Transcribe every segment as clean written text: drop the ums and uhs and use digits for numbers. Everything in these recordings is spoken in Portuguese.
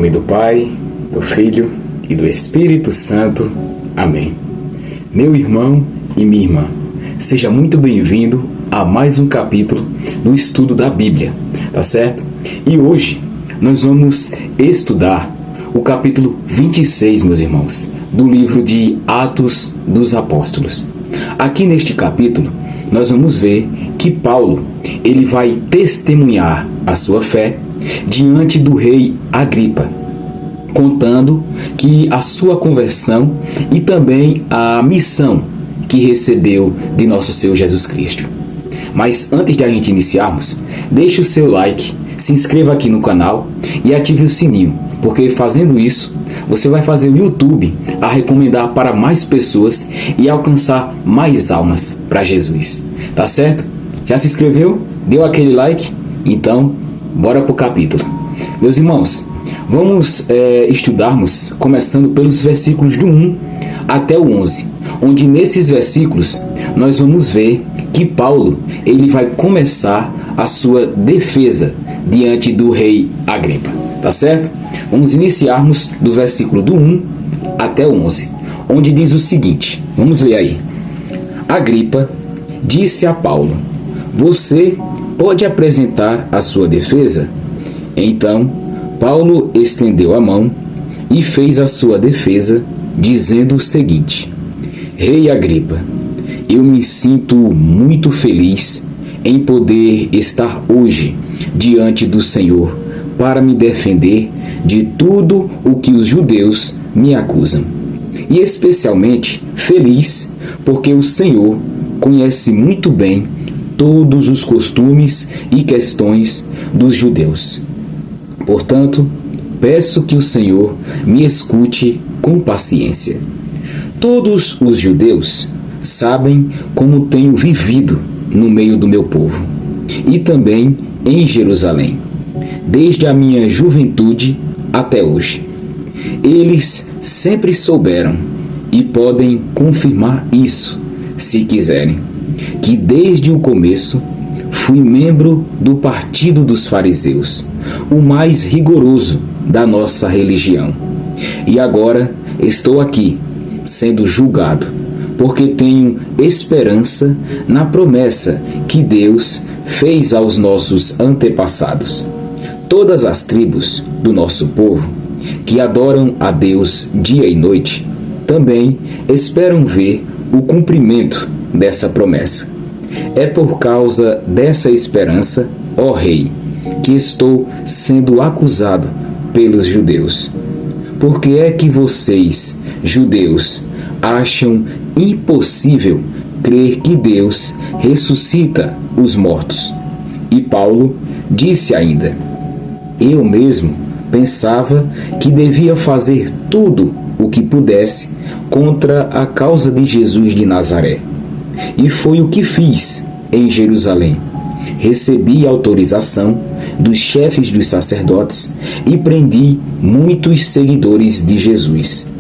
nome do Pai, do Filho e do Espírito Santo. Amém. Meu irmão e minha irmã, seja muito bem-vindo a mais um capítulo no estudo da Bíblia, tá certo? E hoje nós vamos estudar o capítulo 26, meus irmãos, do livro de Atos dos Apóstolos. Aqui neste capítulo, nós vamos ver que Paulo, ele vai testemunhar a sua fé diante do rei Agripa, contando que a sua conversão e também a missão que recebeu de nosso Senhor Jesus Cristo. Mas antes de a gente iniciarmos, deixe o seu like, se inscreva aqui no canal e ative o sininho, porque fazendo isso, você vai fazer o YouTube a recomendar para mais pessoas e alcançar mais almas para Jesus. Tá certo? Já se inscreveu? Deu aquele like? Então, bora pro capítulo. Meus irmãos, vamos estudarmos começando pelos versículos do 1 até o 11, onde nesses versículos nós vamos ver que Paulo ele vai começar a sua defesa diante do rei Agripa. Tá certo? Vamos iniciarmos do versículo do 1 até o 11, onde diz o seguinte, vamos ler aí. Agripa disse a Paulo: você pode apresentar a sua defesa? Então, Paulo estendeu a mão e fez a sua defesa, dizendo o seguinte: Rei Agripa, eu me sinto muito feliz em poder estar hoje diante do Senhor para me defender de tudo o que os judeus me acusam. E especialmente feliz porque o Senhor conhece muito bem todos os costumes e questões dos judeus. Portanto, peço que o Senhor me escute com paciência. Todos os judeus sabem como tenho vivido no meio do meu povo, e também em Jerusalém, desde a minha juventude até hoje. Eles sempre souberam, e podem confirmar isso, se quiserem, que desde o começo fui membro do partido dos fariseus, o mais rigoroso da nossa religião. E agora estou aqui, sendo julgado, porque tenho esperança na promessa que Deus fez aos nossos antepassados. Todas as tribos do nosso povo, que adoram a Deus dia e noite, também esperam ver o cumprimento dessa promessa. É por causa dessa esperança, ó Rei, que estou sendo acusado pelos judeus. Por que é que vocês, judeus, acham impossível crer que Deus ressuscita os mortos? E Paulo disse ainda: eu mesmo pensava que devia fazer tudo o que pudesse contra a causa de Jesus de Nazaré. E foi o que fiz em Jerusalém. Recebi autorização dos chefes dos sacerdotes e prendi muitos seguidores de Jesus.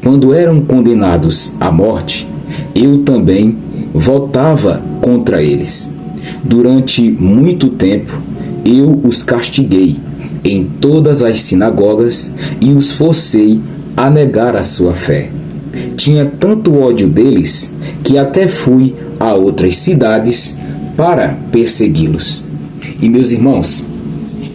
Quando eram condenados à morte, eu também votava contra eles. Durante muito tempo, eu os castiguei em todas as sinagogas e os forcei a negar a sua fé. Tinha tanto ódio deles que até fui a outras cidades para persegui-los. E meus irmãos,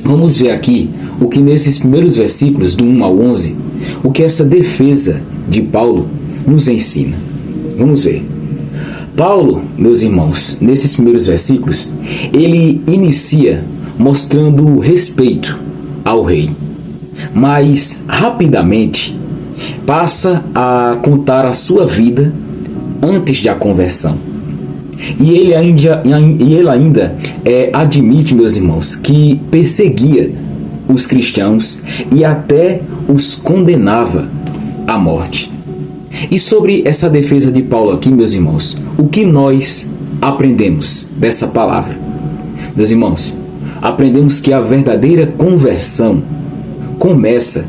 vamos ver aqui o que nesses primeiros versículos do 1 ao 11, o que essa defesa de Paulo nos ensina. Vamos ver. Paulo, meus irmãos, nesses primeiros versículos, ele inicia mostrando respeito ao rei, mas rapidamente passa a contar a sua vida antes da conversão. E ele ainda admite, meus irmãos, que perseguia os cristãos e até os condenava à morte. E sobre essa defesa de Paulo aqui, meus irmãos, o que nós aprendemos dessa palavra? Meus irmãos, aprendemos que a verdadeira conversão começa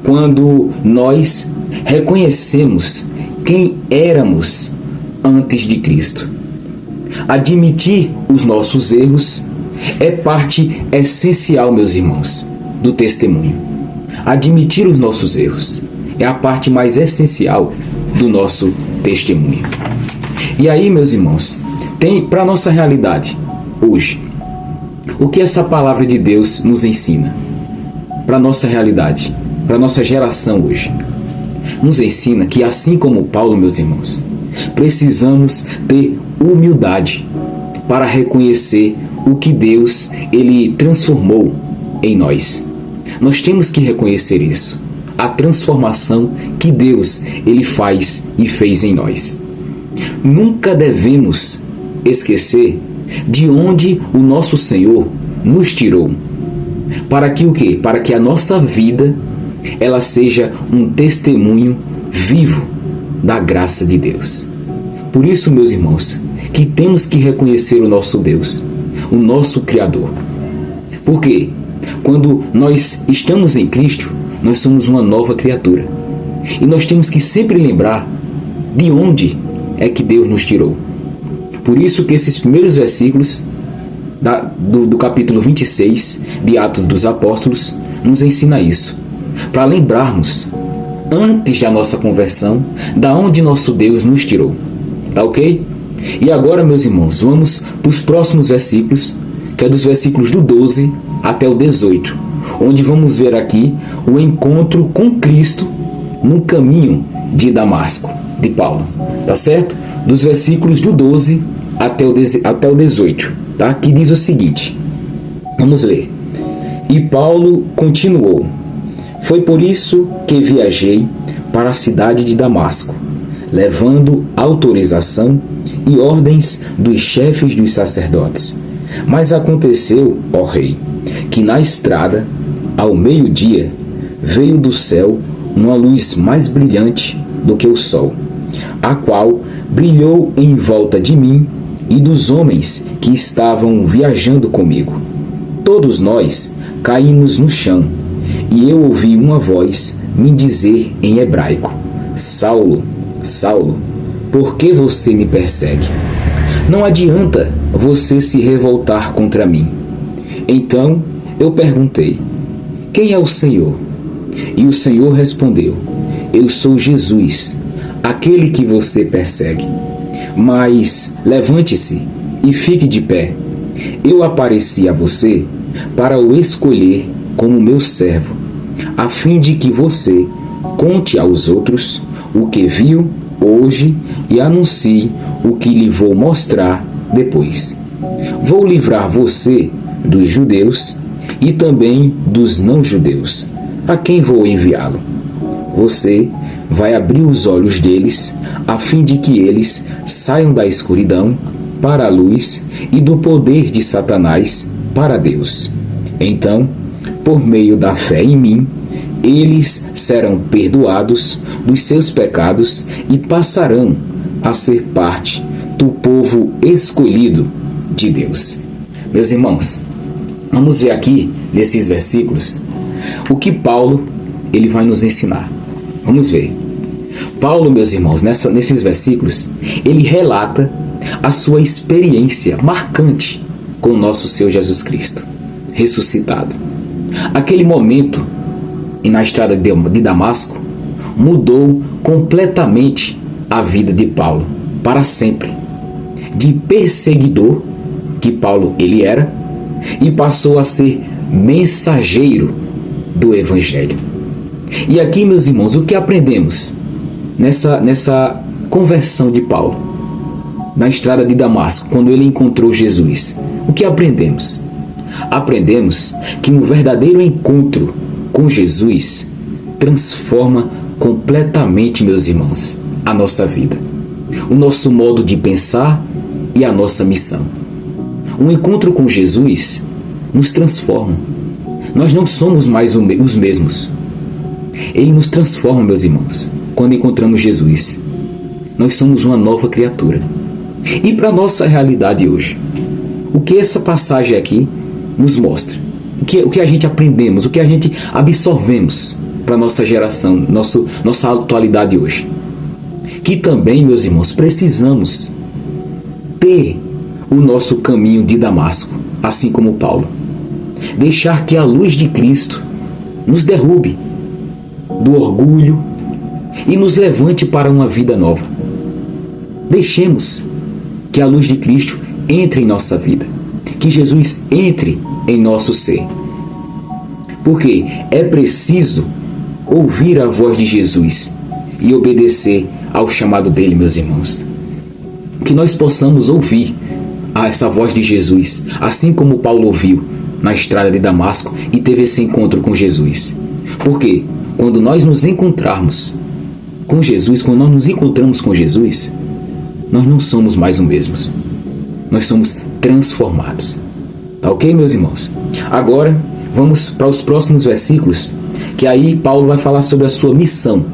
quando nós reconhecemos quem éramos antes de Cristo. Admitir os nossos erros é parte essencial, meus irmãos, do testemunho. Admitir os nossos erros é a parte mais essencial do nosso testemunho. E aí, meus irmãos, tem para a nossa realidade hoje, o que essa palavra de Deus nos ensina? Para a nossa realidade, para a nossa geração hoje. Nos ensina que, assim como Paulo, meus irmãos, precisamos ter humildade para reconhecer o que Deus ele transformou em nós. Nós temos que reconhecer isso, a transformação que Deus ele faz e fez em nós. Nunca devemos esquecer de onde o nosso Senhor nos tirou. Para que o quê? Para que a nossa vida ela seja um testemunho vivo da graça de Deus. Por isso, meus irmãos, que temos que reconhecer o nosso Deus, o nosso Criador. Por quê? Quando nós estamos em Cristo, nós somos uma nova criatura. E nós temos que sempre lembrar de onde é que Deus nos tirou. Por isso que esses primeiros versículos do capítulo 26 de Atos dos Apóstolos nos ensina isso. Para lembrarmos, antes da nossa conversão, da onde nosso Deus nos tirou. Tá ok? E agora, meus irmãos, vamos para os próximos versículos, que é dos versículos do 12 até o 18, onde vamos ver aqui o encontro com Cristo no caminho de Damasco, de Paulo. Tá certo? Dos versículos do 12 até o 18, tá? Que diz o seguinte. Vamos ler. E Paulo continuou. Foi por isso que viajei para a cidade de Damasco, levando autorização e ordens dos chefes dos sacerdotes. Mas aconteceu, ó rei, que na estrada, ao meio-dia, veio do céu uma luz mais brilhante do que o sol, a qual brilhou em volta de mim e dos homens que estavam viajando comigo. Todos nós caímos no chão, e eu ouvi uma voz me dizer em hebraico: Saulo, Saulo, por que você me persegue? Não adianta você se revoltar contra mim. Então eu perguntei: quem é o Senhor? E o Senhor respondeu: eu sou Jesus, aquele que você persegue. Mas levante-se e fique de pé. Eu apareci a você para o escolher como meu servo, a fim de que você conte aos outros o que viu hoje e anuncie o que lhe vou mostrar depois. Vou livrar você dos judeus e também dos não-judeus, a quem vou enviá-lo. Você vai abrir os olhos deles, a fim de que eles saiam da escuridão para a luz e do poder de Satanás para Deus. Então, por meio da fé em mim, eles serão perdoados dos seus pecados e passarão a ser parte do povo escolhido de Deus. Meus irmãos, vamos ver aqui, nesses versículos, o que Paulo ele vai nos ensinar. Vamos ver. Paulo, meus irmãos, nesses versículos, ele relata a sua experiência marcante com o nosso Senhor Jesus Cristo, ressuscitado. Aquele momento na estrada de Damasco mudou completamente a vida de Paulo, para sempre. De perseguidor, que Paulo ele era, e passou a ser mensageiro do Evangelho. E aqui, meus irmãos, o que aprendemos nessa conversão de Paulo, na estrada de Damasco, quando ele encontrou Jesus? O que aprendemos? Aprendemos que um verdadeiro encontro com Jesus transforma completamente, meus irmãos, a nossa vida, o nosso modo de pensar e a nossa missão. Um encontro com Jesus nos transforma. Nós não somos mais os mesmos. Ele nos transforma, meus irmãos, quando encontramos Jesus. Nós somos uma nova criatura. E para a nossa realidade hoje, o que essa passagem aqui nos mostra? O que a gente aprendemos, o que a gente absorvemos para a nossa geração, nossa atualidade hoje? Que também, meus irmãos, precisamos ter o nosso caminho de Damasco, assim como Paulo. Deixar que a luz de Cristo nos derrube do orgulho e nos levante para uma vida nova. Deixemos que a luz de Cristo entre em nossa vida, que Jesus entre em nosso ser. Porque é preciso ouvir a voz de Jesus e obedecer ao chamado dele, meus irmãos. Que nós possamos ouvir essa voz de Jesus, assim como Paulo ouviu na estrada de Damasco e teve esse encontro com Jesus. Porque quando nós nos encontrarmos com Jesus, quando nós nos encontramos com Jesus, nós não somos mais os mesmos. Nós somos transformados. Tá ok, meus irmãos? Agora, vamos para os próximos versículos, que aí Paulo vai falar sobre a sua missão,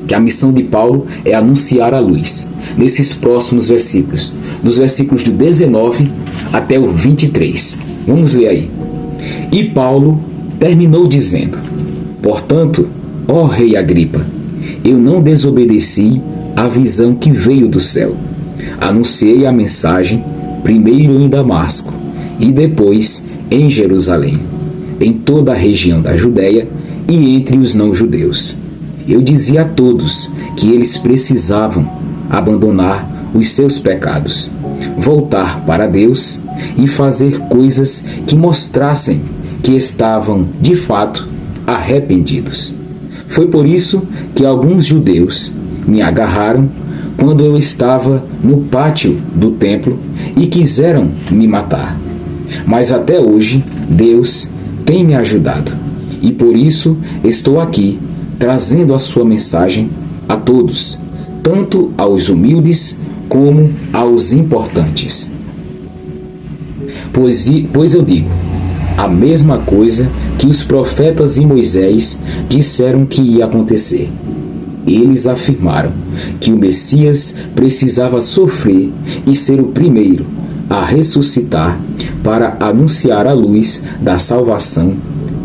que a missão de Paulo é anunciar a luz. Nesses próximos versículos, dos versículos do 19 até o 23. Vamos ler aí. E Paulo terminou dizendo: portanto, ó rei Agripa, eu não desobedeci à visão que veio do céu. Anunciei a mensagem primeiro em Damasco e depois em Jerusalém, em toda a região da Judéia e entre os não-judeus. Eu dizia a todos que eles precisavam abandonar os seus pecados, voltar para Deus e fazer coisas que mostrassem que estavam, de fato, arrependidos. Foi por isso que alguns judeus me agarraram quando eu estava no pátio do templo e quiseram me matar. Mas até hoje, Deus tem me ajudado e por isso estou aqui trazendo a sua mensagem a todos, tanto aos humildes como aos importantes. Pois eu digo a mesma coisa que os profetas e Moisés disseram que ia acontecer. Eles afirmaram que o Messias precisava sofrer e ser o primeiro a ressuscitar para anunciar a luz da salvação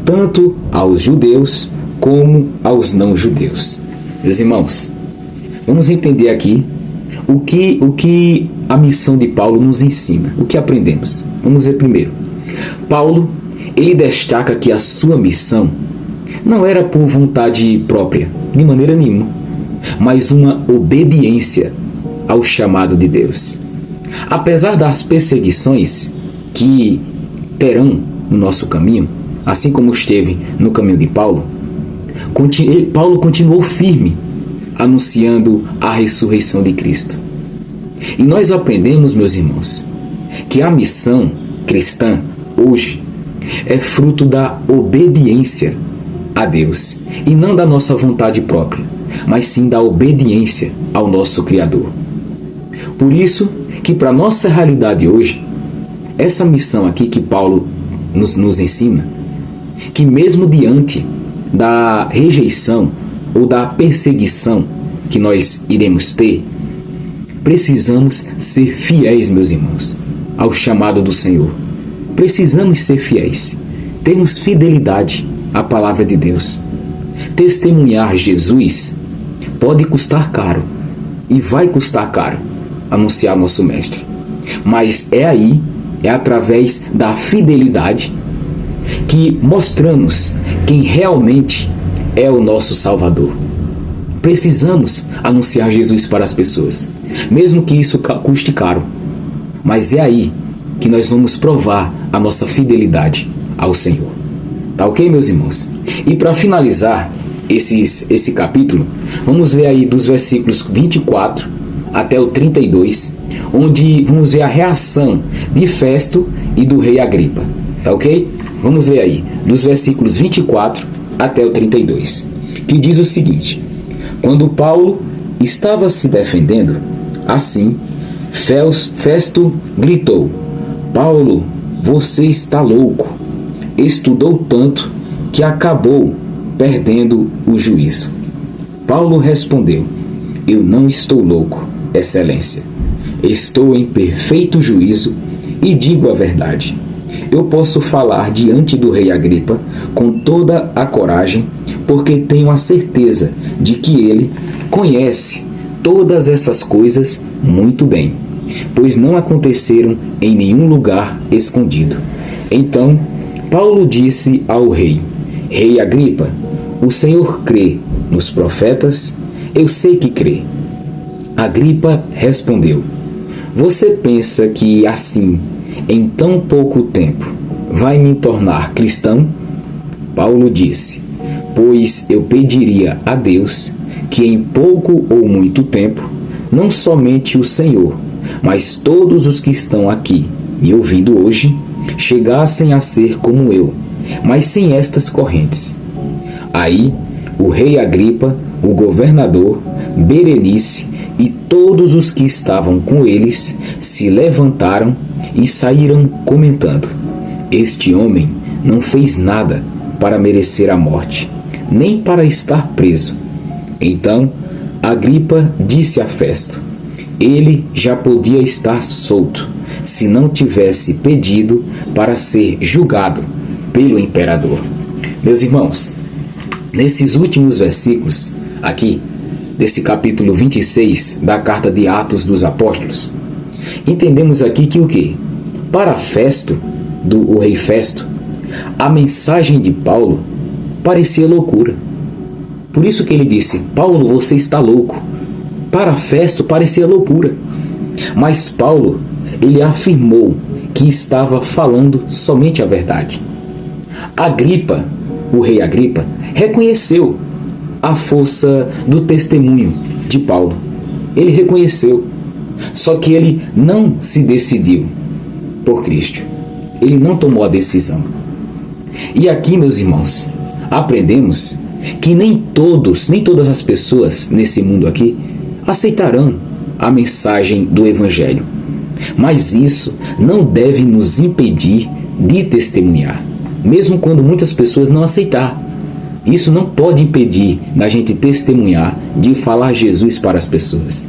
tanto aos judeus como aos não-judeus. Meus irmãos, vamos entender aqui o que a missão de Paulo nos ensina, o que aprendemos. Vamos ver primeiro. Paulo, ele destaca que a sua missão não era por vontade própria, de maneira nenhuma, mas uma obediência ao chamado de Deus. Apesar das perseguições que terão no nosso caminho, assim como esteve no caminho de Paulo, Paulo continuou firme, anunciando a ressurreição de Cristo. E nós aprendemos, meus irmãos, que a missão cristã, hoje, é fruto da obediência a Deus, e não da nossa vontade própria, mas sim da obediência ao nosso Criador. Por isso que para a nossa realidade hoje, essa missão aqui que Paulo nos ensina, que mesmo diante da rejeição ou da perseguição que nós iremos ter, precisamos ser fiéis, meus irmãos, ao chamado do Senhor. Precisamos ser fiéis, termos fidelidade à palavra de Deus. Testemunhar Jesus pode custar caro, e vai custar caro, anunciar nosso Mestre. Mas é através da fidelidade que mostramos quem realmente é o nosso Salvador. Precisamos anunciar Jesus para as pessoas, mesmo que isso custe caro. Mas é aí que nós vamos provar a nossa fidelidade ao Senhor. Tá ok, meus irmãos? E para finalizar esse capítulo, vamos ver aí dos versículos 24 até o 32, onde vamos ver a reação de Festo e do rei Agripa. Tá ok? Vamos ver aí, dos versículos 24 até o 32, que diz o seguinte: quando Paulo estava se defendendo, assim, Festo gritou: Paulo, você está louco. Estudou tanto que acabou perdendo o juízo. Paulo respondeu: eu não estou louco, excelência. Estou em perfeito juízo e digo a verdade. Eu posso falar diante do rei Agripa com toda a coragem, porque tenho a certeza de que ele conhece todas essas coisas muito bem, pois não aconteceram em nenhum lugar escondido. Então, Paulo disse ao rei: Rei Agripa, o senhor crê nos profetas, eu sei que crê. Agripa respondeu: Você pensa que assim, em tão pouco tempo, vai me tornar cristão? Paulo disse: Pois eu pediria a Deus que em pouco ou muito tempo, não somente o Senhor, mas todos os que estão aqui me ouvindo hoje, chegassem a ser como eu, mas sem estas correntes. Aí, o rei Agripa, o governador, Berenice e todos os que estavam com eles se levantaram e saíram comentando: Este homem não fez nada para merecer a morte, nem para estar preso. Então, Agripa disse a Festo: Ele já podia estar solto, se não tivesse pedido para ser julgado pelo imperador. Meus irmãos, nesses últimos versículos aqui, desse capítulo 26 da carta de Atos dos Apóstolos, entendemos aqui que o quê? Para Festo, o rei Festo, a mensagem de Paulo parecia loucura. Por isso que ele disse: Paulo, você está louco. Para Festo parecia loucura. Mas Paulo, ele afirmou que estava falando somente a verdade. Agripa, o rei Agripa, reconheceu a força do testemunho de Paulo. Ele reconheceu. Só que ele não se decidiu por Cristo. Ele não tomou a decisão. E aqui, meus irmãos, aprendemos que nem todas as pessoas nesse mundo aqui aceitarão a mensagem do Evangelho. Mas isso não deve nos impedir de testemunhar, mesmo quando muitas pessoas não aceitar. Isso não pode impedir da gente testemunhar, de falar Jesus para as pessoas.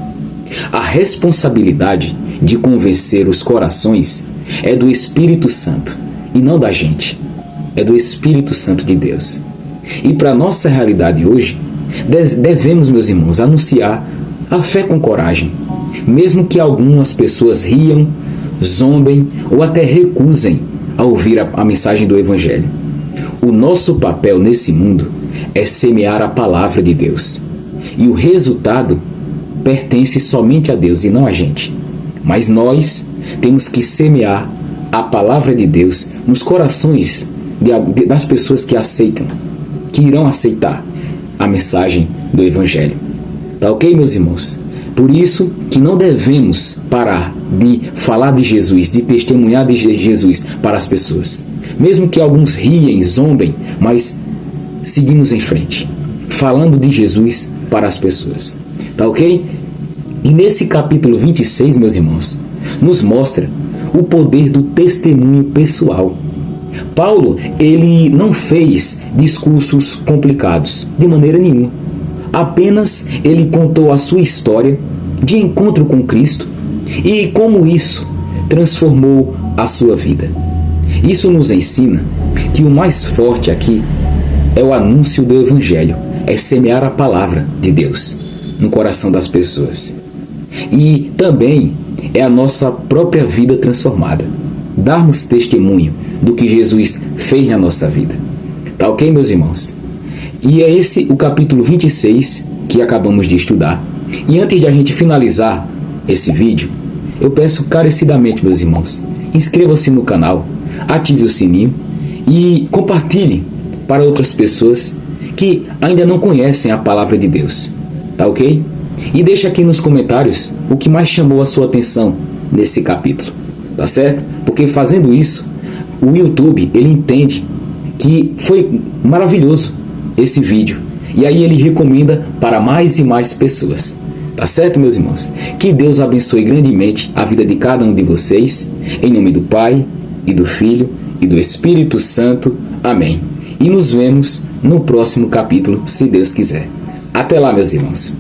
A responsabilidade de convencer os corações é do Espírito Santo e não da gente. É do Espírito Santo de Deus. E para a nossa realidade hoje, devemos, meus irmãos, anunciar a fé com coragem, mesmo que algumas pessoas riam, zombem ou até recusem a ouvir a mensagem do Evangelho. O nosso papel nesse mundo é semear a palavra de Deus. E o resultado pertence somente a Deus e não a gente. Mas nós temos que semear a palavra de Deus nos corações das pessoas que aceitam, que irão aceitar a mensagem do Evangelho. Tá ok, meus irmãos? Por isso que não devemos parar de falar de Jesus, de testemunhar de Jesus para as pessoas. Mesmo que alguns riem, zombem, mas seguimos em frente, falando de Jesus para as pessoas. Tá ok? E nesse capítulo 26, meus irmãos, nos mostra o poder do testemunho pessoal. Paulo, ele não fez discursos complicados, de maneira nenhuma. Apenas ele contou a sua história de encontro com Cristo e como isso transformou a sua vida. Isso nos ensina que o mais forte aqui é o anúncio do Evangelho, é semear a palavra de Deus no coração das pessoas. E também é a nossa própria vida transformada, darmos testemunho do que Jesus fez na nossa vida. Tá ok, meus irmãos? E é esse o capítulo 26 que acabamos de estudar. E antes de a gente finalizar esse vídeo, eu peço carecidamente, meus irmãos, inscreva-se no canal, ative o sininho e compartilhe para outras pessoas que ainda não conhecem a palavra de Deus. Tá ok? E deixe aqui nos comentários o que mais chamou a sua atenção nesse capítulo. Tá certo? Porque fazendo isso, o YouTube, ele entende que foi maravilhoso esse vídeo. E aí ele recomenda para mais e mais pessoas. Tá certo, meus irmãos? Que Deus abençoe grandemente a vida de cada um de vocês. Em nome do Pai, e do Filho, e do Espírito Santo. Amém. E nos vemos no próximo capítulo, se Deus quiser. Até lá, meus irmãos.